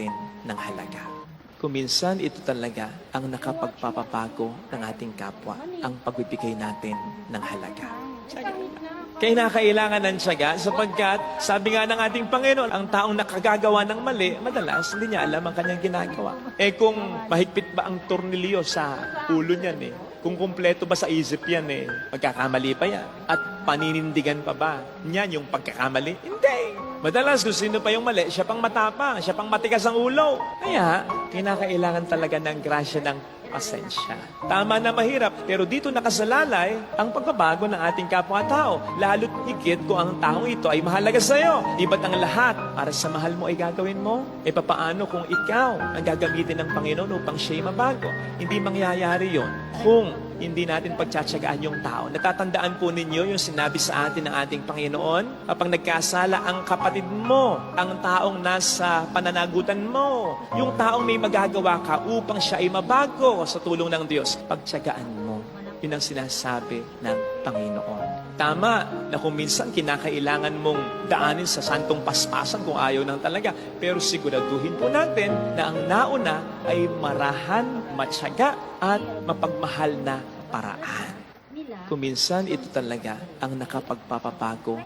natin ng halaga. Kuminsan ito talaga ang nakapagpapabago ng ating kapwa, ang pagbibigay natin ng halaga. Kailangan ng tiyaga sapagkat sabi nga ng ating Panginoon, ang taong nakagagawa ng mali, madalas hindi niya alam ang kanyang ginagawa. Kung mahigpit ba ang tornilyo sa ulo niyan kung kumpleto ba sa isip yan magkakamali pa yan. At paninindigan pa ba niyan yung pagkakamali? Hindi. Madalas kung sino pa yung mali, siya pang matapang, siya pang matigas ang ulo. Kaya, kinakailangan talaga ng grasya ng pasensya. Tama na mahirap, pero dito nakasalalay ang pagbabago ng ating kapwa-tao. Lalo't higit kung ang taong ito ay mahalaga sa iyo. Di ba't ang lahat para sa mahal mo ay gagawin mo? Papaano kung ikaw ang gagamitin ng Panginoon upang siya'y mabago? Hindi mangyayari yon kung hindi natin pagtsatsagaan yung tao. Natatandaan po ninyo yung sinabi sa atin ng ating Panginoon, kapag nagkasala ang kapatid mo, ang taong nasa pananagutan mo, yung taong may magagawa ka upang siya ay mabago sa tulong ng Diyos, pagtsagaan mo. Yun ang sinasabi ng Panginoon. Tama na kung minsan kinakailangan mong daanin sa santong paspasan kung ayaw nang talaga. Pero siguraduhin po natin na ang nauna ay marahan, matyaga at mapagmahal na paraan. Kung minsan ito talaga ang nakapagpapabago